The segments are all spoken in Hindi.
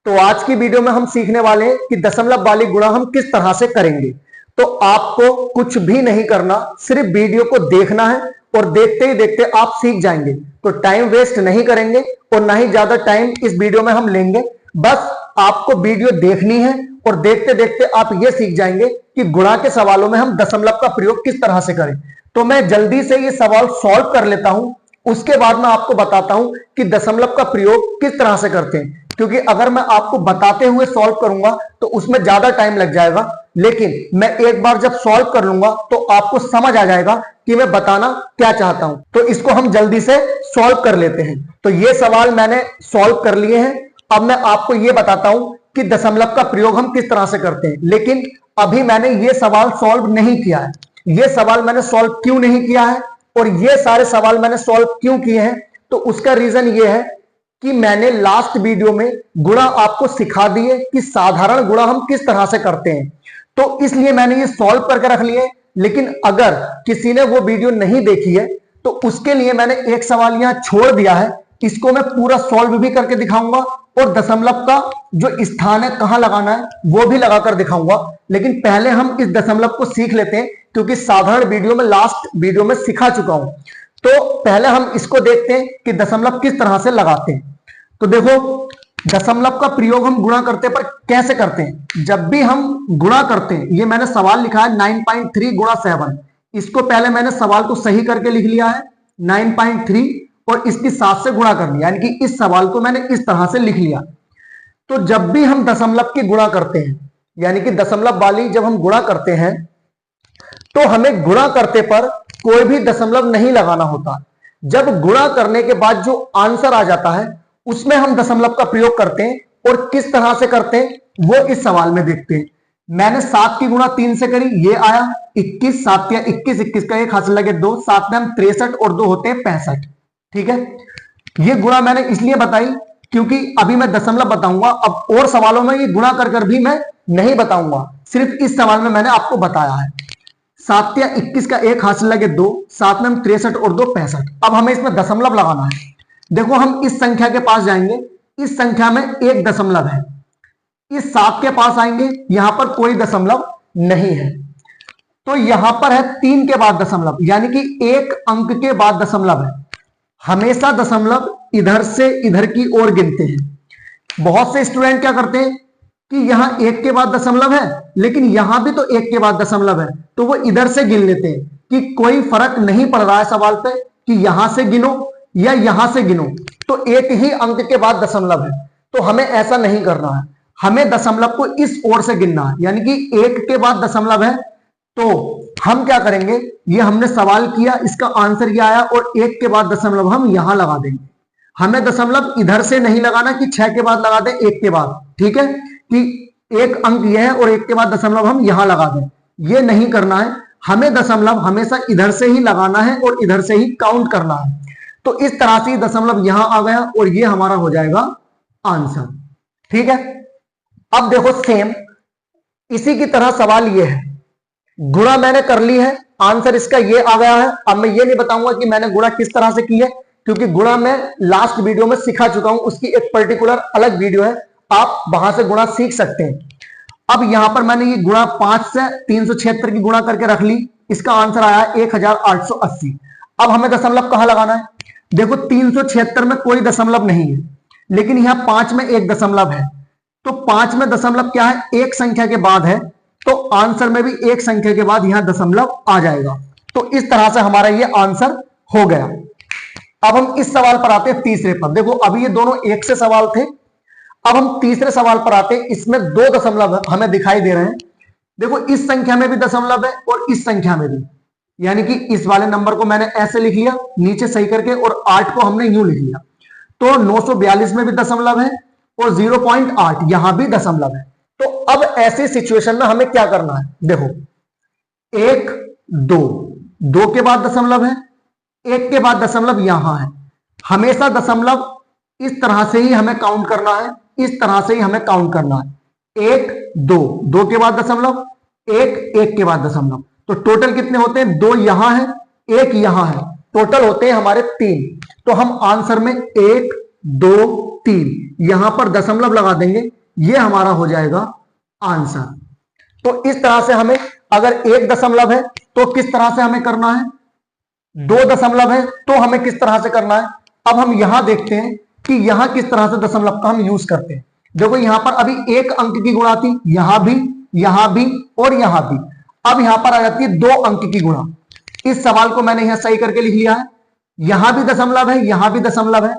तो आज की वीडियो में हम सीखने वाले हैं कि दशमलव वाली गुणा हम किस तरह से करेंगे। तो आपको कुछ भी नहीं करना, सिर्फ वीडियो को देखना है और देखते ही देखते आप सीख जाएंगे। तो टाइम वेस्ट नहीं करेंगे और ना ही ज्यादा टाइम इस वीडियो में हम लेंगे। बस आपको वीडियो देखनी है और देखते देखते आप ये सीख जाएंगे कि गुणा के सवालों में हम दशमलव का प्रयोग किस तरह से करें। तो मैं जल्दी से ये सवाल सॉल्व कर लेता हूं, उसके बाद मैं आपको बताता हूं कि दशमलव का प्रयोग किस तरह से करते हैं। क्योंकि अगर मैं आपको बताते हुए सॉल्व करूंगा तो उसमें ज्यादा टाइम लग जाएगा, लेकिन मैं एक बार जब सॉल्व कर लूंगा तो आपको समझ आ जाएगा कि मैं बताना क्या चाहता हूं। तो इसको हम जल्दी से सॉल्व कर लेते हैं। तो ये सवाल मैंने सॉल्व कर लिए हैं। अब मैं आपको ये बताता हूं कि दशमलव का प्रयोग हम किस तरह से करते हैं। लेकिन अभी मैंने ये सवाल सॉल्व नहीं किया है। ये सवाल मैंने सॉल्व क्यों नहीं किया है और ये सारे सवाल मैंने सॉल्व क्यों किए हैं, तो उसका रीजन ये है कि मैंने लास्ट वीडियो में गुणा आपको सिखा दिए कि साधारण गुणा हम किस तरह से करते हैं। तो इसलिए मैंने ये सॉल्व करके रख लिए। लेकिन अगर किसी ने वो वीडियो नहीं देखी है तो उसके लिए मैंने एक सवाल यहां छोड़ दिया है। इसको मैं पूरा सॉल्व भी करके दिखाऊंगा और दशमलव का जो स्थान है कहां लगाना है वो भी लगाकर दिखाऊंगा। लेकिन पहले हम इस दशमलव को सीख लेते हैं, क्योंकि साधारण वीडियो में लास्ट वीडियो में सिखा चुका हूं। तो पहले हम इसको देखते हैं कि दशमलव किस तरह से लगाते हैं। तो देखो, दशमलव का प्रयोग हम गुणा करते पर कैसे करते हैं। जब भी हम गुणा करते हैं, ये मैंने सवाल लिखा है 9.3 गुणा 7। इसको पहले मैंने सवाल को सही करके लिख लिया है 9.3 और इसकी 7 से गुणा कर लिया, यानी कि इस सवाल को मैंने इस तरह से लिख लिया। तो जब भी हम दशमलव की गुणा करते हैं, यानी कि दशमलव वाली जब हम गुणा करते हैं, तो हमें गुणा करते पर कोई भी दशमलव नहीं लगाना होता। जब गुणा करने के बाद जो आंसर आ जाता है उसमें हम दशमलव का प्रयोग करते हैं। और किस तरह से करते हैं वो इस सवाल में देखते हैं। मैंने 7 की गुणा 3 से करी, ये आया 21। 7 या 21, 21 का 1 हासिल लगे 2, 7 में हम 63 और 2 होते हैं 65। ठीक है, ये गुणा मैंने इसलिए बताई क्योंकि अभी मैं दशमलव बताऊंगा। अब और सवालों में ये गुणा कर भी मैं नहीं बताऊंगा, सिर्फ इस सवाल में मैंने आपको बताया है। 7 या 21 का 1 हासिल लगे 2, 7 में हम 63 और 2 65। अब हमें इसमें दशमलव लगाना है। देखो, हम इस संख्या के पास जाएंगे, इस संख्या में एक दशमलव है। इस 7 के पास आएंगे, यहां पर कोई दशमलव नहीं है। तो यहां पर है 3 के बाद दशमलव, यानी कि एक अंक के बाद दशमलव है। हमेशा दशमलव इधर से इधर की ओर गिनते हैं। बहुत से स्टूडेंट क्या करते हैं कि यहां 1 के बाद दशमलव है, लेकिन यहां भी तो 1 के बाद दशमलव है, तो वो इधर से गिन लेते हैं कि कोई फर्क नहीं पड़ रहा है सवाल पे कि यहां से गिनो या यहां से गिनो, तो एक ही अंक के बाद दशमलव है। तो हमें ऐसा नहीं करना है, हमें दशमलव को इस ओर से गिनना है, यानी कि 1 के बाद दशमलव है। तो हम क्या करेंगे, ये हमने सवाल किया, इसका आंसर ये आया और 1 के बाद दशमलव हम यहां लगा देंगे। हमें दशमलव इधर से नहीं लगाना कि 6 के बाद लगा दें 1 के बाद, ठीक है, कि एक अंक यह है और 1 के बाद दशमलव हम यहां लगा दें, ये नहीं करना है। हमें दशमलव हमेशा इधर से ही लगाना है और इधर से ही काउंट करना है। तो इस तरह से दशमलव यहां आ गया और ये हमारा हो जाएगा आंसर। ठीक है, अब देखो सेम इसी की तरह सवाल ये है। गुणा मैंने कर ली है, आंसर इसका ये आ गया है। अब मैं ये नहीं बताऊंगा कि मैंने गुणा किस तरह से की है, क्योंकि गुणा मैं लास्ट वीडियो में सिखा चुका हूं, उसकी एक पर्टिकुलर अलग वीडियो है, आप वहां से गुणा सीख सकते हैं। अब यहां पर मैंने ये गुणा 5 से 376 की गुणा करके रख ली, इसका आंसर आया 1880। अब हमें दशमलव कहां लगाना है। देखो, 376 में कोई दशमलव नहीं है, लेकिन यहां 5 में एक दशमलव है। तो 5 में दशमलव क्या है, एक संख्या के बाद है, तो आंसर में भी एक संख्या के बाद यहां दशमलव आ जाएगा। तो इस तरह से हमारा ये आंसर हो गया। अब हम इस सवाल पर आते हैं तीसरे पर। देखो, अभी ये दोनों एक से सवाल थे, अब हम तीसरे सवाल पर आते हैं। इसमें 2 दशमलव हमें दिखाई दे रहे हैं। देखो, इस संख्या में भी दशमलव है और इस संख्या में भी, यानी कि इस वाले नंबर को मैंने ऐसे लिख लिया नीचे सही करके और 8 को हमने यूं लिख लिया। तो 942 में भी दशमलव है और 0.8 यहां भी दशमलव है। तो अब ऐसी सिचुएशन में हमें क्या करना है। देखो, 1 2 2 के बाद दशमलव है, 1 के बाद दशमलव यहां है। हमेशा दशमलव इस तरह से ही हमें काउंट करना है, इस तरह से ही हमें काउंट करना है। 1 2 2 के बाद दशमलव, 1 1 के बाद दशमलव। तो टोटल कितने होते हैं, 2 यहां है, 1 यहां है, टोटल होते हैं हमारे 3। तो हम आंसर में 1 2 3, यहां पर दशमलव लगा देंगे, ये हमारा हो जाएगा आंसर। तो इस तरह से हमें, अगर 1 दशमलव है तो किस तरह से हमें करना है, 2 दशमलव है तो हमें किस तरह से करना है। अब हम यहां देखते हैं कि यहां किस तरह से दशमलव का हम यूज करते हैं। देखो यहां पर अभी 1 अंक की गुणा थी, यहां भी और यहां भी। अब यहां पर आ जाती है 2 अंक की गुणा। इस सवाल को मैंने यहां सही करके लिख लिया है, यहां भी दशमलव है, यहां भी दशमलव है,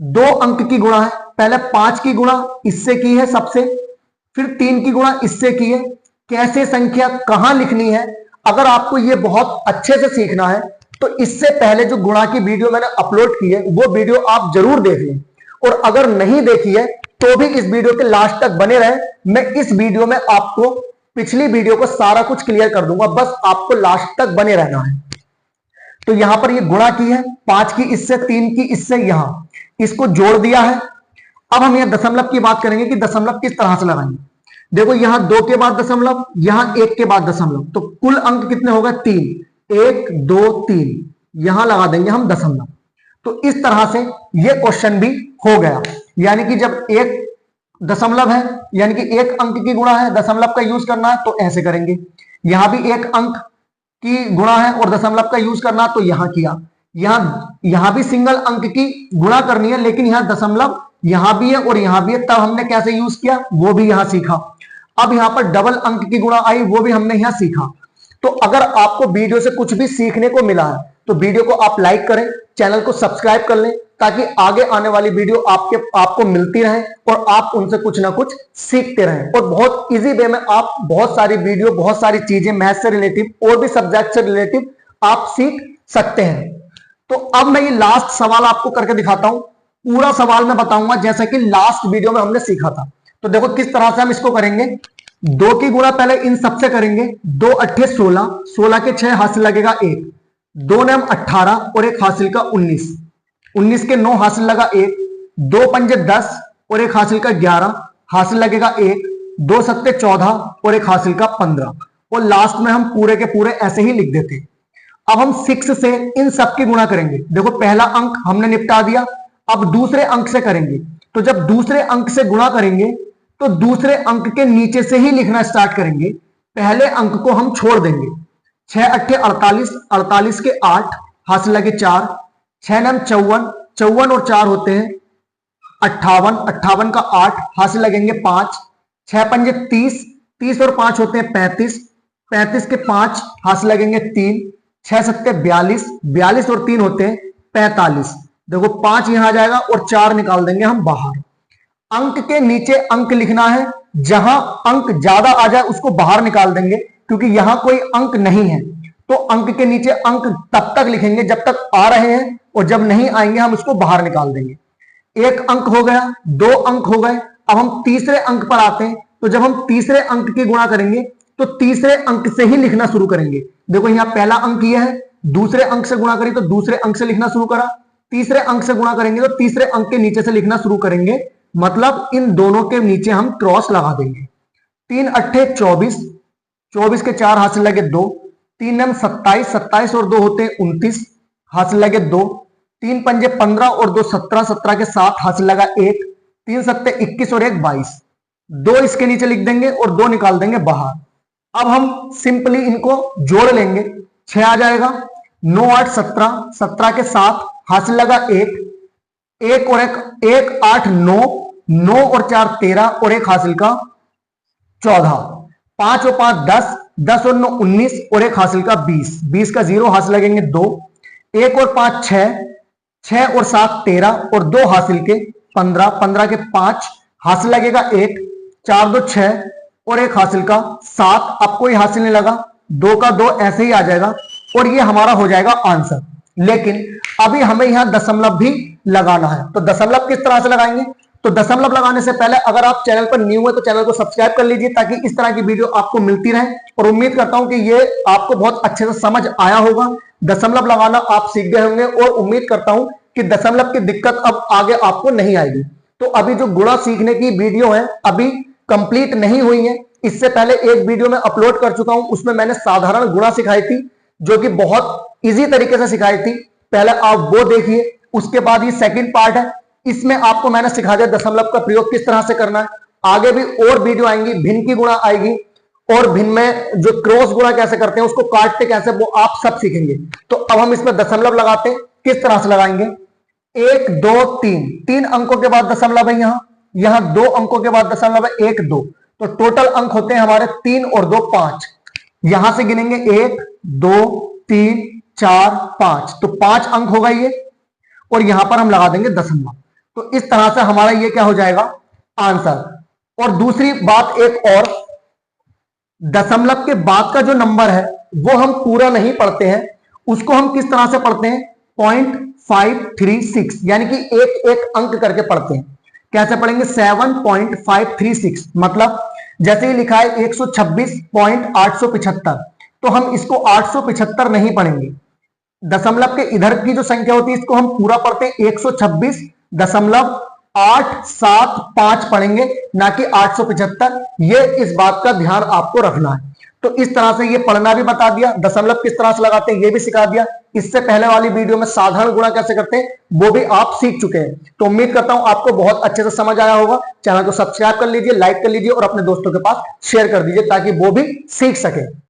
2 अंक की गुणा है। पहले 5 की गुणा इससे की है सबसे, फिर 3 की गुणा इससे की है। कैसे संख्या कहां लिखनी है, अगर आपको यह बहुत अच्छे से सीखना है तो इससे पहले जो गुणा की वीडियो मैंने अपलोड की है वो वीडियो आप जरूर देख लें, और अगर नहीं देखी है तो भी इस वीडियो के लास्ट तक बने रहें। मैं इस वीडियो में आपको पिछली वीडियो को सारा कुछ क्लियर कर दूंगा, बस आपको लास्ट तक बने रहना है। तो यहां पर ये गुणा की है, 5 की इससे, 3 की इससे, यहां इसको जोड़ दिया है। अब हम यहां दशमलव की बात करेंगे कि दशमलव किस तरह से लगाएंगे। देखो यहां 2 के बाद दशमलव, यहां 1 के बाद दशमलव, तो कुल अंक कितने हो गए 3, 1 2 3, यहां लगा देंगे हम दशमलव। तो इस तरह से यह क्वेश्चन भी हो गया, यानी कि जब 1 दशमलव है यानी कि 1 अंक की गुणा है, दशमलव का यूज करना है तो ऐसे करेंगे। यहां भी 1 अंक की गुणा है और दशमलव का यूज करना तो यहां किया। यहां भी सिंगल अंक की गुणा करनी है, लेकिन यहां दशमलव यहां भी है और यहां भी है, तब हमने कैसे यूज किया वो भी यहां सीखा। अब यहां पर डबल अंक की गुणा आई, वो भी हमने यहां सीखा। तो अगर आपको वीडियो से कुछ भी सीखने को मिला है तो वीडियो को आप लाइक करें, चैनल को सब्सक्राइब कर लें, ताकि आगे आने वाली वीडियो आपको मिलती रहे और आप उनसे कुछ ना कुछ सीखते रहें। और बहुत इजी वे में आप बहुत सारी वीडियो, बहुत सारी चीजें मैथ से रिलेटिव और भी सब्जेक्ट से रिलेटिव आप सीख सकते हैं। तो अब मैं ये लास्ट सवाल आपको करके दिखाता हूं, पूरा सवाल मैं बताऊंगा जैसा कि लास्ट वीडियो में हमने सीखा था। तो देखो किस तरह से हम इसको करेंगे। 2 की गुणा पहले इन सबसे करेंगे, 2 अट्ठे 16, 16 के 6 हासिल लगेगा 1, 2 ने हम 18 और 1 हासिल का 19, 19 के 9 हासिल लगा 1, 2 पंजे 10 और 1 हासिल का 11 हासिल लगेगा 1, 2 सत्ते 14 और 1 हासिल का 15, और लास्ट में हम पूरे के पूरे ऐसे ही लिख देते। अब हम 6 से इन सब की गुणा करेंगे। देखो पहला अंक हमने निपटा दिया, अब दूसरे अंक से करेंगे। तो जब दूसरे अंक से गुणा करेंगे तो दूसरे अंक के नीचे से ही लिखना स्टार्ट करेंगे, पहले अंक को हम छोड़ देंगे। 6 अट्ठे 48, 48 के 8 हासिल लगे 4, 6 नम 54, 54 और 4 होते हैं 58, 58 का 8 हासिल लगेंगे 5, 6 पंजे 30, 30 और 5 होते हैं 35, 35 के 5 हासिल लगेंगे 3, 6 सत्ते 42, 42 और 3 होते हैं 45। देखो 5 यहां आ जाएगा और 4 निकाल देंगे हम बाहर। अंक के नीचे अंक लिखना है, जहां अंक ज्यादा आ जाए उसको बाहर निकाल देंगे, क्योंकि यहां कोई अंक नहीं है। तो अंक के नीचे अंक तब तक लिखेंगे जब तक आ रहे हैं, और जब नहीं आएंगे हम उसको बाहर निकाल देंगे। 1 अंक हो गया, 2 अंक हो गए। अब हम तीसरे अंक पर आते हैं। तो जब हम तीसरे अंक की गुणा करेंगे तो तीसरे अंक से ही लिखना शुरू करेंगे। देखो यहां पहला अंक यह है, दूसरे अंक से गुणा करें तो दूसरे अंक से लिखना शुरू करा, तीसरे अंक से गुणा करेंगे तो तीसरे अंक के नीचे से लिखना शुरू करेंगे, मतलब इन दोनों के नीचे हम क्रॉस लगा देंगे। 3 अट्ठे 24, 24 के 4 हासिल लगे 2, 3 नम 27, 27 और 2 होते हैं 29 हासिल लगे 2, 3 पंजे 15 और 2 17, 17 के 7 हासिल लगा 1, 3 सत्ते 21 और 1 22, 2 इसके नीचे लिख देंगे और 2 निकाल देंगे बाहर। अब हम सिंपली इनको जोड़ लेंगे, 6 आ जाएगा, 9 8 17, 17 के 7 हासिल लगा 1, 1 और 1 8 9, 9 और 4 13 और 1 हासिल का 14, 5 और 5 10, 10 और 9 19 और 1 हासिल का 20, 20 का 0 हासिल लगेंगे 2, 1 और 5 6, 6 और 7 13 और 2 हासिल के 15, 15 के 5 हासिल लगेगा 1, 4 2 6 और 1 हासिल का 7। अब कोई हासिल नहीं लगा, 2 का 2 ऐसे ही आ जाएगा और ये हमारा हो जाएगा आंसर। लेकिन अभी हमें यहां दशमलव भी लगाना है। तो दशमलव किस तरह से लगाएंगे? तो दशमलव लगाने से पहले अगर आप चैनल पर न्यू है तो चैनल को सब्सक्राइब कर लीजिए, ताकि इस तरह की वीडियो आपको मिलती रहे। और उम्मीद करता हूं कि ये आपको बहुत अच्छे से समझ आया होगा, दशमलव लगाना आप सीख गए होंगे, और उम्मीद करता हूं कि दशमलव की दिक्कत अब आगे आपको नहीं आएगी। तो अभी जो गुणा सीखने की वीडियो है अभी कंप्लीट नहीं हुई है। इससे पहले एक वीडियो में अपलोड कर चुका हूं, उसमें मैंने साधारण गुणा सिखाई थी, जो कि बहुत इजी तरीके से सिखाई थी। पहले आप वो देखिए, उसके बाद ये सेकंड पार्ट है, इसमें आपको मैंने सिखा दिया दशमलव का प्रयोग किस तरह से करना है। आगे भी और वीडियो आएंगी, भिन्न की गुणा आएगी, और भिन्न में जो क्रॉस गुणा कैसे करते हैं, उसको काटते कैसे, वो आप सब सीखेंगे। तो अब हम इसमें दशमलव लगाते हैं, किस तरह से लगाएंगे। 1 2 3, 3 अंकों के बाद दशमलव है, यहां 2 अंकों के बाद दशमलव है, 1 2, तो टोटल अंक होते हैं हमारे 3 और 2 5। यहां से गिनेंगे 1 2 3 4 5, तो 5 अंक होगा ये, और यहां पर हम लगा देंगे दशमलव। तो इस तरह से हमारा ये क्या हो जाएगा, आंसर। और दूसरी बात एक और, दशमलव के बाद का जो नंबर है वो हम पूरा नहीं पढ़ते हैं, उसको हम किस तरह से पढ़ते हैं, 0.536, यानी कि एक एक अंक करके पढ़ते हैं। कैसे पढ़ेंगे, 7.536, मतलब जैसे ही लिखा है 126.875, तो हम इसको 875 नहीं पढ़ेंगे। दशमलव के इधर की जो संख्या होती है इसको हम पूरा पढ़ते हैं, 126.875 पढ़ेंगे, ना कि 875। ये इस बात का ध्यान आपको रखना है। तो इस तरह से ये पढ़ना भी बता दिया, दशमलव किस तरह से लगाते हैं ये भी सिखा दिया। इससे पहले वाली वीडियो में साधारण गुणा कैसे करते हैं वो भी आप सीख चुके हैं। तो उम्मीद करता हूं आपको बहुत अच्छे से समझ आया होगा। चैनल को सब्सक्राइब कर लीजिए, लाइक कर लीजिए और अपने दोस्तों के पास शेयर कर दीजिए ताकि वो भी सीख सके।